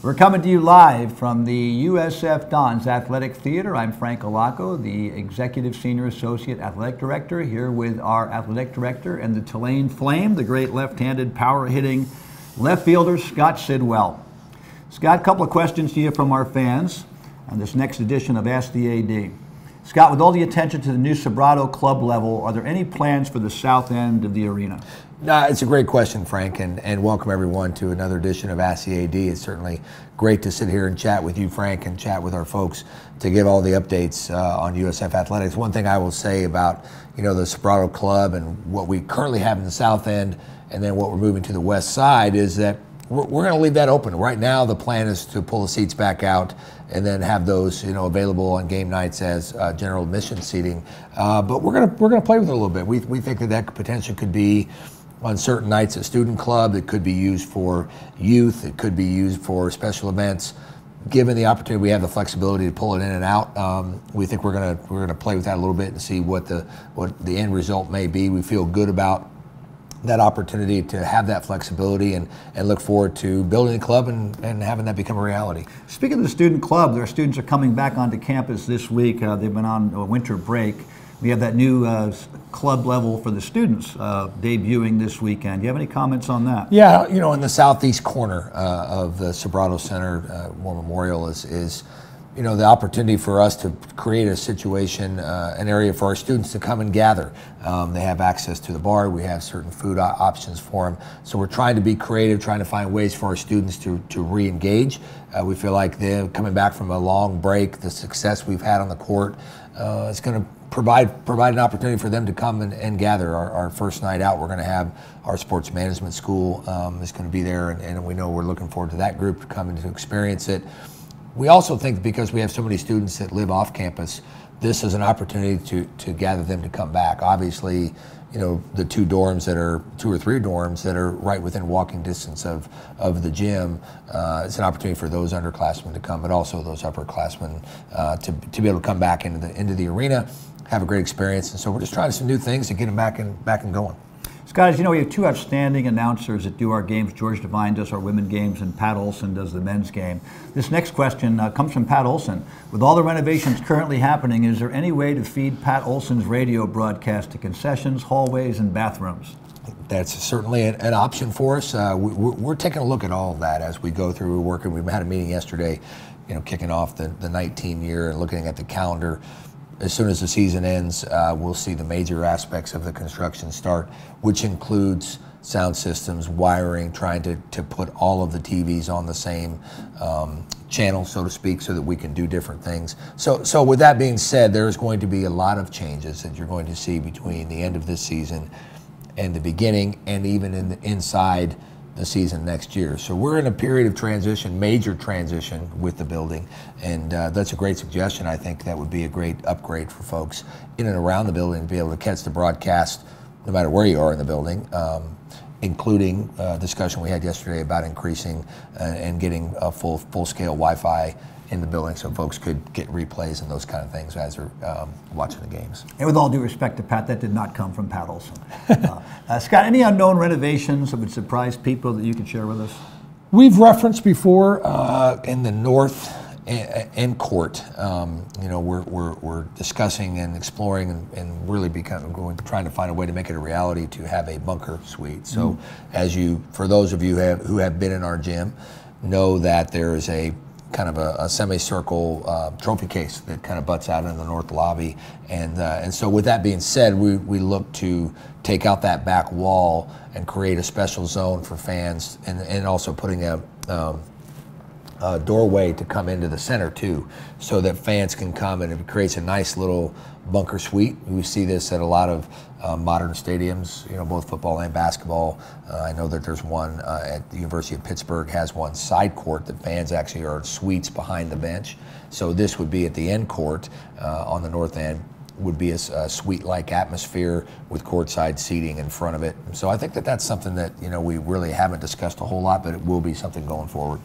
We're coming to you live from the USF Dons Athletic Theater. I'm Frank Allocco, the Executive Senior Associate Athletic Director, here with our Athletic Director and the Tulane Flame, the great left-handed power-hitting left fielder, Scott Sidwell. Scott, a couple of questions to you from our fans on this next edition of Ask the AD. Scott, with all the attention to the new Sobrato club level, are there any plans for the south end of the arena? No, it's a great question, Frank, and welcome everyone to another edition of Ask the AD. It's certainly great to sit here and chat with you, Frank, and chat with our folks to give all the updates on USF Athletics. One thing I will say about the Sobrato Club and what we currently have in the south end and then what we're moving to the west side is that we're going to leave that open. Right now, the plan is to pull the seats back out and then have those, available on game nights as general admission seating. But we're going to play with it a little bit. We think that potential could be on certain nights at student club. It could be used for youth. It could be used for special events. Given the opportunity, we have the flexibility to pull it in and out. We think we're going to play with that a little bit and see what the end result may be. We feel good about that opportunity to have that flexibility and look forward to building a club and having that become a reality. Speaking of the student club, their students are coming back onto campus this week. They've been on a winter break. We have that new club level for the students debuting this weekend. Do you have any comments on that? Yeah, in the southeast corner of the Sobrato Center War Memorial is the opportunity for us to create a situation, an area for our students to come and gather. They have access to the bar. We have certain food options for them. So we're trying to be creative, trying to find ways for our students to re-engage. We feel like they're coming back from a long break. The success we've had on the court is going to provide an opportunity for them to come and gather. Our first night out, we're going to have our sports management school is going to be there, and we know we're looking forward to that group to come and to experience it. We also think because we have so many students that live off campus, this is an opportunity to gather them to come back. Obviously, the two or three dorms that are right within walking distance of the gym, it's an opportunity for those underclassmen to come, but also those upperclassmen to be able to come back into the arena, have a great experience. And so we're just trying some new things to get them back and going. Scott, as you know, we have two outstanding announcers that do our games. George Devine does our women games, and Pat Olson does the men's game. This next question comes from Pat Olson. With all the renovations currently happening, is there any way to feed Pat Olson's radio broadcast to concessions, hallways, and bathrooms? That's certainly an option for us. We're taking a look at all of that as we go through. We're working. We had a meeting yesterday, kicking off the 19 year and looking at the calendar. As soon as the season ends, we'll see the major aspects of the construction start, which includes sound systems, wiring, trying to put all of the TVs on the same channel, so to speak, so that we can do different things. So with that being said, there's going to be a lot of changes that you're going to see between the end of this season and the beginning, and even inside the season next year. So we're in a period of transition, major transition with the building, and that's a great suggestion. I think that would be a great upgrade for folks in and around the building to be able to catch the broadcast no matter where you are in the building, including discussion we had yesterday about increasing and getting a full-scale Wi-Fi in the building so folks could get replays and those kind of things as they're watching the games. And with all due respect to Pat, that did not come from Pat Olson. Scott, any unknown renovations that would surprise people that you could share with us? We've referenced before in the north end court, we're discussing and exploring and really trying to find a way to make it a reality to have a bunker suite. So for those of you who have been in our gym, know that there is a kind of a semicircle trophy case that kind of butts out in the north lobby, and so with that being said, we look to take out that back wall and create a special zone for fans, and also putting a doorway to come into the center too, so that fans can come, and it creates a nice little bunker suite. We see this at a lot of modern stadiums, both football and basketball. I know that there's one at the University of Pittsburgh has one side court that fans actually are suites behind the bench. So this would be at the end court on the north end, would be a suite-like atmosphere with courtside seating in front of it. So I think that that's something that we really haven't discussed a whole lot, but it will be something going forward.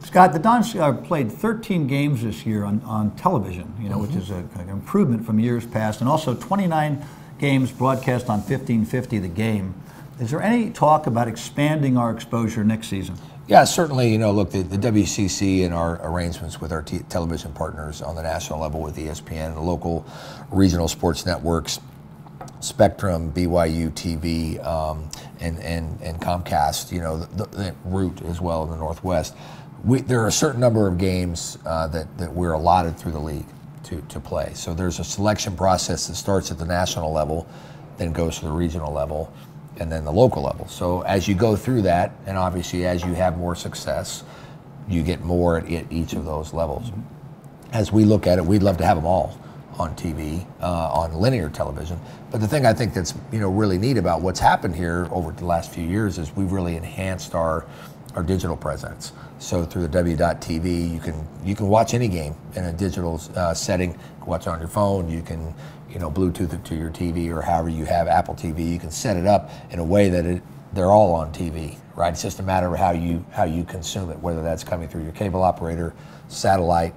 Scott, the Dons played 13 games this year on television, which is an improvement from years past, and also 29 games broadcast on 1550 The Game. Is there any talk about expanding our exposure next season? Yeah, certainly. You know, look, the WCC and our arrangements with our television partners on the national level with ESPN, the local regional sports networks, Spectrum, BYU TV, and Comcast, you know, the route as well in the Northwest. There are a certain number of games that we're allotted through the league to play. So there's a selection process that starts at the national level, then goes to the regional level, and then the local level. So as you go through that, and obviously as you have more success, you get more at each of those levels. As we look at it, we'd love to have them all on TV, on linear television. But the thing I think that's, you know, really neat about what's happened here over the last few years is we've really enhanced our digital presence. So through the W.TV, you can watch any game in a digital setting. You can watch it on your phone. You can, you know, Bluetooth it to your TV, or however you have Apple TV. You can set it up in a way that they're all on TV, right? It's just a matter of how you consume it, whether that's coming through your cable operator, satellite,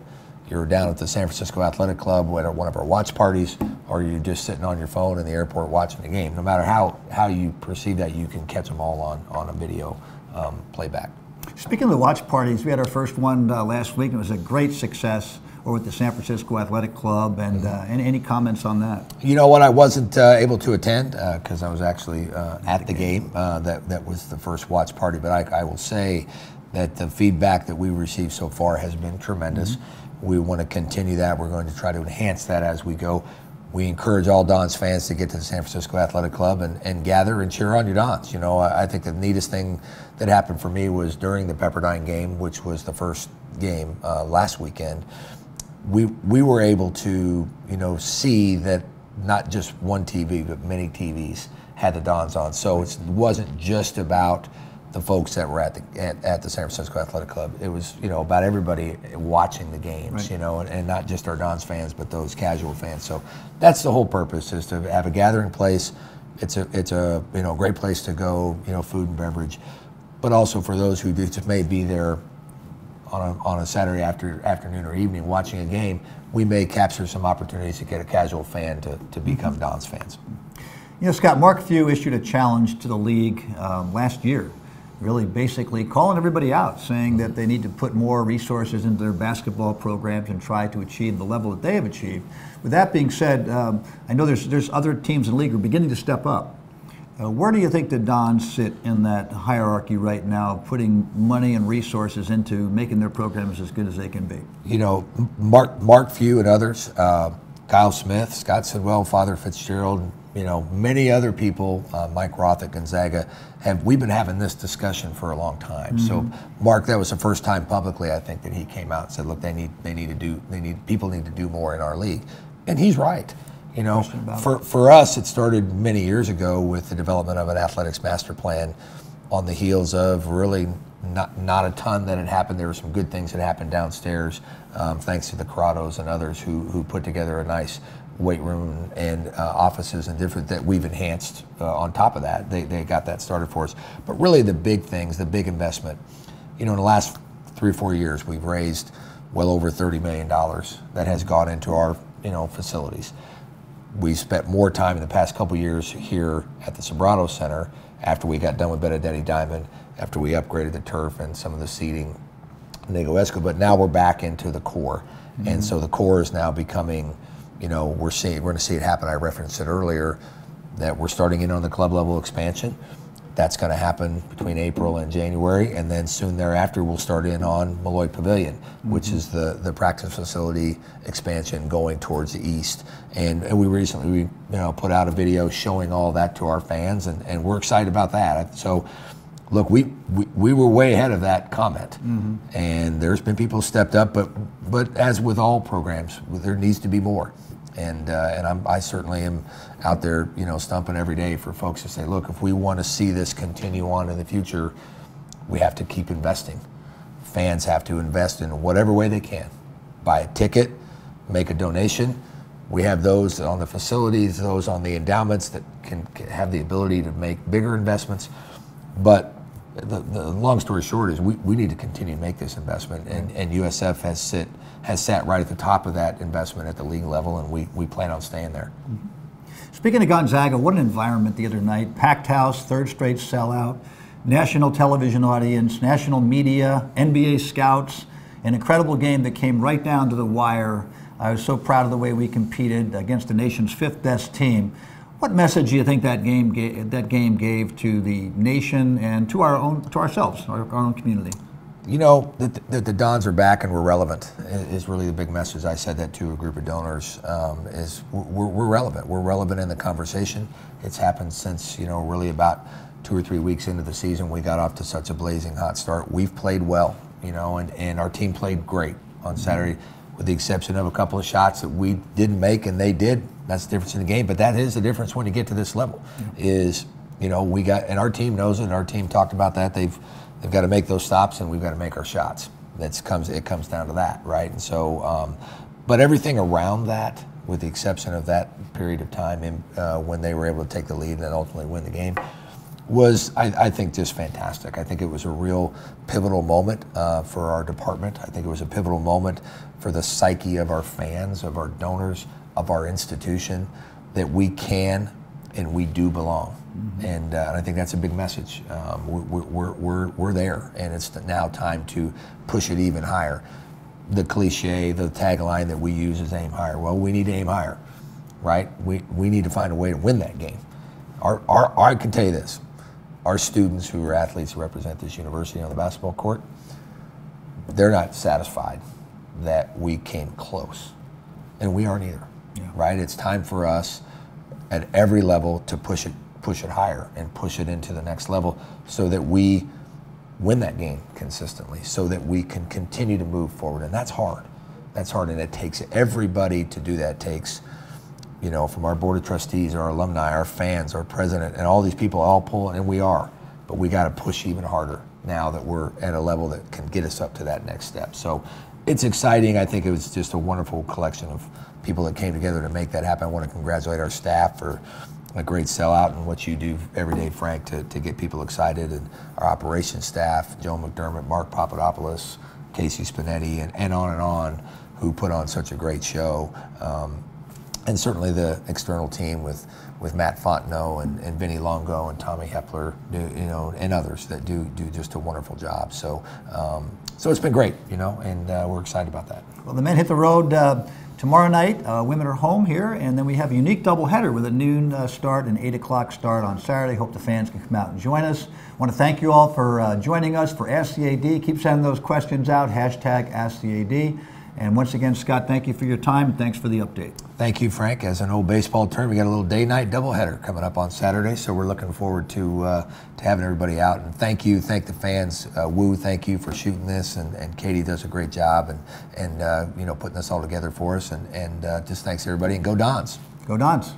you're down at the San Francisco Athletic Club at one of our watch parties, or you're just sitting on your phone in the airport watching the game. No matter how you perceive that, you can catch them all on a video playback. Speaking of the watch parties, we had our first one last week, and it was a great success over at the San Francisco Athletic Club. And any comments on that? You know what? I wasn't able to attend because I was actually at the game. That was the first watch party. But I will say that the feedback that we received so far has been tremendous. We want to continue that. We're going to try to enhance that as we go. We encourage all Dons fans to get to the San Francisco Athletic Club and gather and cheer on your Dons. You know, I think the neatest thing that happened for me was during the Pepperdine game, which was the first game last weekend. We were able to, you know, see that not just one TV, but many TVs had the Dons on. So it wasn't just about the folks that were at the San Francisco Athletic Club. It was, you know, about everybody watching the games, right. You know, and not just our Dons fans, but those casual fans. So that's the whole purpose, is to have a gathering place. It's a you know, great place to go, you know, food and beverage, but also for those who just may be there on a Saturday afternoon or evening watching a game, we may capture some opportunities to get a casual fan to become Dons fans. You know, Scott, Mark Few issued a challenge to the league last year, really basically calling everybody out, saying that they need to put more resources into their basketball programs and try to achieve the level that they have achieved. With that being said, I know there's other teams in the league who are beginning to step up. Where do you think the Dons sit in that hierarchy right now, putting money and resources into making their programs as good as they can be? You know, Mark Few and others, Kyle Smith, Scott Sidwell, Father Fitzgerald, you know, many other people, Mike Roth at Gonzaga, we've been having this discussion for a long time. So Mark, that was the first time publicly, I think, that he came out and said, look, people need to do more in our league. And he's right. You know, for us, it started many years ago with the development of an athletics master plan on the heels of really not a ton that had happened. There were some good things that happened downstairs, thanks to the Corrados and others who put together a nice weight room and offices and different that we've enhanced on top of that. They got that started for us. But really the big things, the big investment, you know, in the last 3 or 4 years, we've raised well over $30 million that has gone into our, you know, facilities. We spent more time in the past couple years here at the Sobrado Center after we got done with Benedetti Diamond, after we upgraded the turf and some of the seating, Nego Esco, but now we're back into the core. And so the core is now becoming, you know, we're going to see it happen. I referenced it earlier that we're starting in on the club level expansion. That's going to happen between April and January, and then soon thereafter we'll start in on Malloy Pavilion, which is the practice facility expansion going towards the east. And we recently, you know, put out a video showing all that to our fans, and we're excited about that. So, look, we were way ahead of that comment, and there's been people who stepped up, but as with all programs, there needs to be more. And I certainly am out there, you know, stumping every day for folks to say, look, if we want to see this continue on in the future, we have to keep investing. Fans have to invest in whatever way they can. Buy a ticket, make a donation. We have those on the facilities, those on the endowments that can have the ability to make bigger investments. But the long story short is we need to continue to make this investment, and USF has sat right at the top of that investment at the league level, and we plan on staying there. Speaking of Gonzaga, what an environment the other night. Packed house, third straight sellout. national television audience, national media, NBA scouts, an incredible game that came right down to the wire. I was so proud of the way we competed against the nation's fifth best team. What message do you think that game gave to the nation and to ourselves, our own community? You know, that the Dons are back and we're relevant is really the big message. I said that to a group of donors, is we're relevant. We're relevant in the conversation. It's happened since, you know, really about 2 or 3 weeks into the season. We got off to such a blazing hot start. We've played well, you know, and our team played great on Saturday, with the exception of a couple of shots that we didn't make and they did. That's the difference in the game. But that is the difference when you get to this level, is, you know, and our team knows it, and our team talked about that. They've got to make those stops, and we've got to make our shots. It comes down to that, right? And so, but everything around that, with the exception of that period of time when they were able to take the lead and then ultimately win the game, was, I think, just fantastic. I think it was a real pivotal moment for our department. I think it was a pivotal moment for the psyche of our fans, of our donors, of our institution, that we can and we do belong. And I think that's a big message. We're there, and it's now time to push it even higher. The cliche, the tagline that we use is aim higher. Well, we need to aim higher, right? We need to find a way to win that game. I can tell you this, our students who are athletes who represent this university on the basketball court, they're not satisfied that we came close, and we aren't either, right? It's time for us at every level to push it higher and push it into the next level, so that we win that game consistently, so that we can continue to move forward. And that's hard. That's hard, and it takes everybody to do that. It takes, you know, from our board of trustees, our alumni, our fans, our president, and all these people all pulling, and we are. But we got to push even harder now that we're at a level that can get us up to that next step. So it's exciting. I think it was just a wonderful collection of people that came together to make that happen. I want to congratulate our staff for a great sellout and what you do every day, Frank, to get people excited, and our operations staff, Joe McDermott, Mark Papadopoulos, Casey Spinetti, and on, who put on such a great show. And certainly the external team with Matt Fontenot and Vinny Longo and Tommy Hepler, you know, and others that do just a wonderful job. So so it's been great, you know, and we're excited about that. Well, the men hit the road tomorrow night. Women are home here, and then we have a unique doubleheader with a noon start and 8 o'clock start on Saturday. Hope the fans can come out and join us. I want to thank you all for joining us for Ask the AD. Keep sending those questions out, hashtag Ask the AD. And once again, Scott, thank you for your time, and thanks for the update. Thank you, Frank. As an old baseball term, we got a little day-night doubleheader coming up on Saturday, so we're looking forward to having everybody out. And thank the fans. Woo, thank you for shooting this, and Katie does a great job and you know, putting this all together for us. And just thanks everybody, and go Dons. Go Dons.